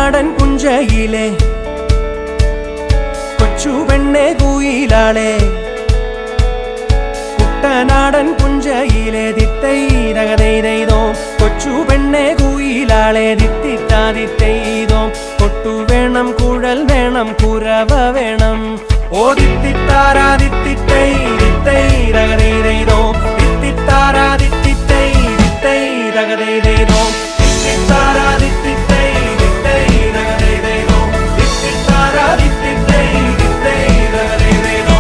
കുട്ടനാടൻ പുഞ്ചയിലെ കൊച്ചു പെണ്ണെ കുയിലാളെ കുട്ടനാടൻ പുഞ്ചയിലെ ദിത്തൈതകതൈതോ കൊച്ചു പെണ്ണെ കുയിലാളെ ദിത്തിത്താതിത്തൈതോ കൊട്ടു വേണം കുഴൽ വേണം കുരവ വേണം ഓ ദിത്തിത്താരാ ദിത്തിത്തൈ ദിത്തൈതകതൈതോ ദിത്തിത്താരാ ദിത്തിത്തൈ ദിത്തൈതകതൈതോ ദിത്തിത്താരാ ദിത്തിത്തൈ ദിത്തൈതകതൈതോ ദിത്തിത്താരാ ദിത്തിത്തൈ ദിത്തൈതകതൈതോ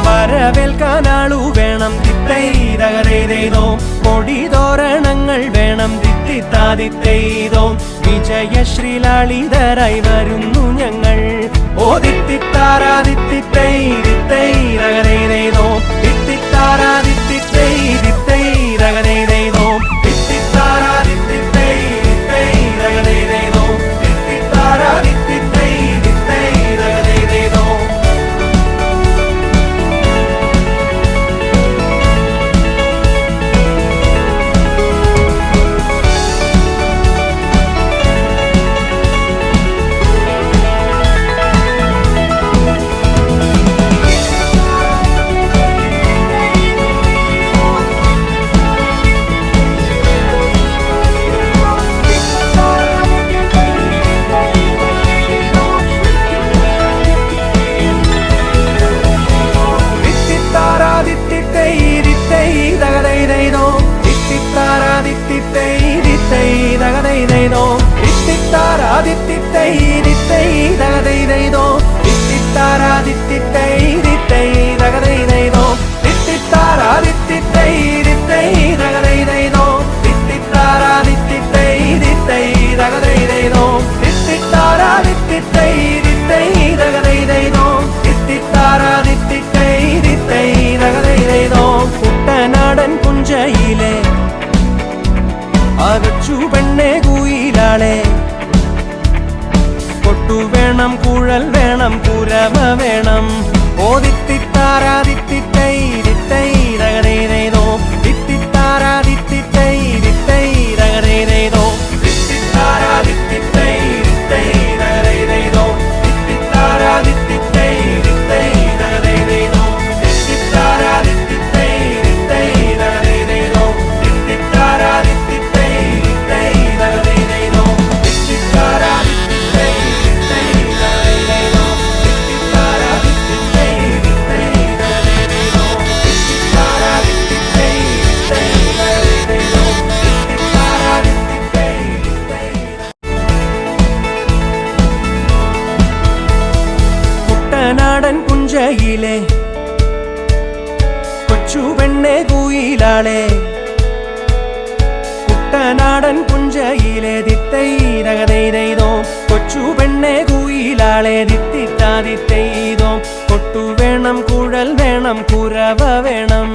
വരവേൽക്കാനാളു വേണം ദിത്തൈതകതൈതോ കൊടിതോരണങ്ങൾ വേണം ദിത്തിത്താതിത്തൈതോ വിജയശ്രീലാളിതരായി വരുന്നു ഞങ്ങൾ ഓ ദിത്തിത്താരാ ദിത്തിത്തൈ ദിത്തൈതകതൈതോ ദിത്തിത്താരാ ദിത്തിത്തൈ ദിത്തൈതകതൈതോ ദിത്തിത്താരാ ദിത്തിത്തൈ ദിത്തൈതകതൈതോ ദിത്തിത്താരാ ദിത്തിത്തൈ ദിത്തൈതകതൈതോ കുട്ടനാടൻ പുഞ്ചയിലെ അകച്ചു പെണ്ണെ കുയിലാളെ കൊട്ടു വേണം കുഴൽ വേണം കുരവ വേണം ഓ ദിത്തിത്താരാ ദിത്തിത്തൈ ദിത്തൈതകതൈതോ ദിത്തിത്താരാ ദിത്തിത്തൈ ദിത്തൈതകതൈതോ ദിത്തിത്താരാ ദിത്തിത്തൈ ദിത്തൈതകതൈതോ ദിത്തിത്താരാ ദിത്തിത്തൈ ദിത്തൈതകതൈതോ ദിത്തിത്താരാ ദിത്തിത്തൈ ദിത്തൈതകതൈതോ ദിത്തിത്താരാ ദിത്തിത്തൈ ദിത്തൈതകതൈതോ ദിത്തിത്താരാ ദിത്തിത്തൈ ദിത്തൈതകതൈതോ ദിത്തിത്താരാ ദിത്തിത്തൈ ദിത്തൈതകതൈതോ ദിത്തിത്താരാ ദിത്തിത്തൈ ദിത്തൈതകതൈതോ ദിത്തിത്താരാ ദിത്തിത്തൈ കുട്ടനാടൻ പുഞ്ചയിലെ കൊച്ചു പെണ്ണെ കുയിലാളെ കുട്ടനാടൻ പുഞ്ചയിലെ ദിത്തൈതകതൈതോ കൊച്ചു പെണ്ണെ കുയിലാളെ ദിത്തിത്താതിത്തൈതോ കൊട്ടു വേണം കുഴൽ വേണം കുരവ വേണം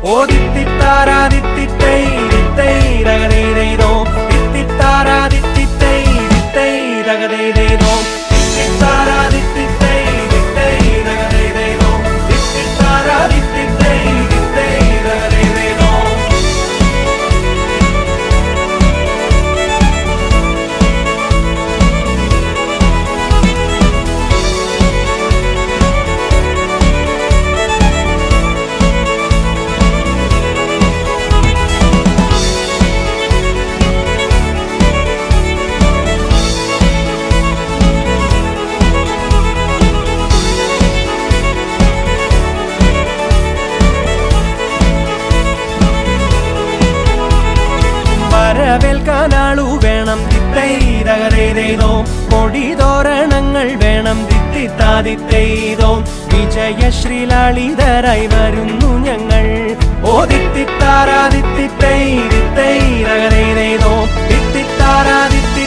ഓ ദിത്തിത്താരാ ദിത്തിത്തൈ ദിത്തൈതകതൈതോ ദിത്തിത്താരാ ദിത്തിത്തൈ ദിത്തൈതകതൈതോ ദിത്തിത്താരാ ദിത്തിത്തൈ ദിത്തൈതകതൈതോ ദിത്തിത്താരാ ദിത്തിത്തൈ ദിത്തൈതകതൈതോ വരവേൽക്കാനാളു വേണം ദിത്തൈതകതൈതോ കൊടിതോരണങ്ങൾ വേണം ദിത്തിത്താതിത്തൈതോ വിജയശ്രീലാളിതരായി വരുന്നു ഞങ്ങൾ ഓ ദിത്തിത്താരാ ദിത്തിത്തൈ ദിത്തൈതകതൈതോ ദിത്തിത്താരാ ദിത്തി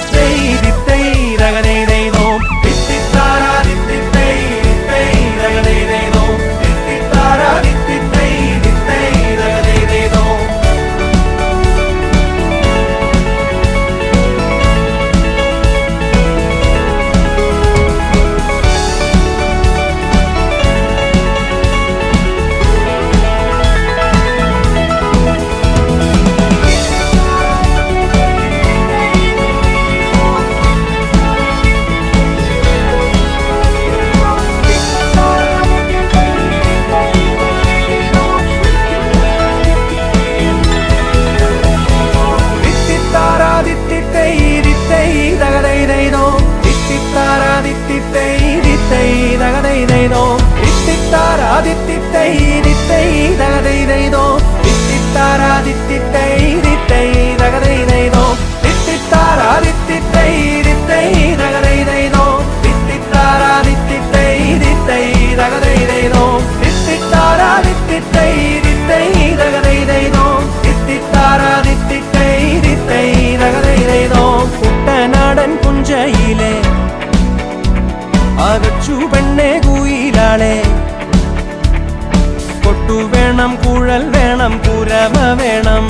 വേണം കുഴൽ വേണം കുരവ വേണം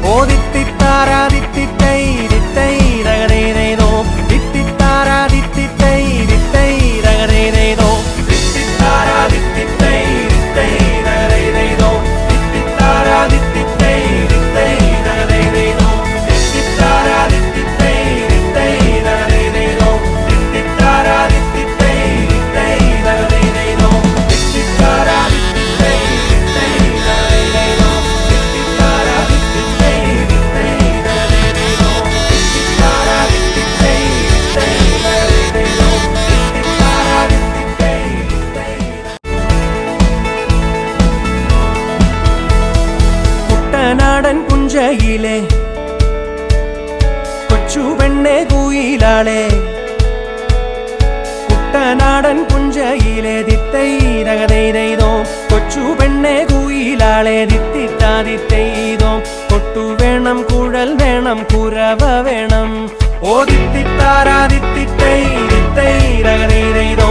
ഓ ദിത്തിത്താരാ ദിത്തിത്തൈ ദിത്തൈ തകതേതോ ദിത്തിത്താരാ ദിത്തിത്തൈ ദിത്തൈ തകതേതോ ദിത്തിത്താരാ ദിത്തിത്തൈ ദിത്തൈ തകതേതോ ദിത്തിത്താരാ ദിത്തിത്തൈ ദിത്തൈ തകതേതോ ദിത്തിത്താരാ ദിത്തിത്തൈ ദിത്തൈ തകതേതോ ദിത്തിത്താരാ ദിത്തിത്തൈ ദിത്തൈ തകതേതോ ദിത്തിത്താരാ ദിത്തിത്തൈ ദിത്തൈ തകതേതോ ദിത്തിത്താരാ ദിത്തിത്തൈ ദിത്തൈ തകതേതോ ദിത്തിത്താരാ ദിത്തിത്തൈ ദിത്തൈ തകതേതോ ദിത്തിത്താരാ ദിത്തിത്തൈ ദിത്തൈ. കുട്ടനാടൻ പുഞ്ചയിലെ കൊച്ചു പെണ്ണെ കുയിലാളെ കുട്ടനാടൻ പുഞ്ചയിലെ ദിത്തൈതകതൈതോ കൊച്ചു പെണ്ണെ കുയിലാളെ ദിത്തിത്താതിത്തൈതോ കൊട്ടു വേണം കുഴൽ വേണം കുരവ വേണം ഓ ദിത്തിത്താരാ ദിത്തിത്തൈ ദിത്തൈതകതൈതോ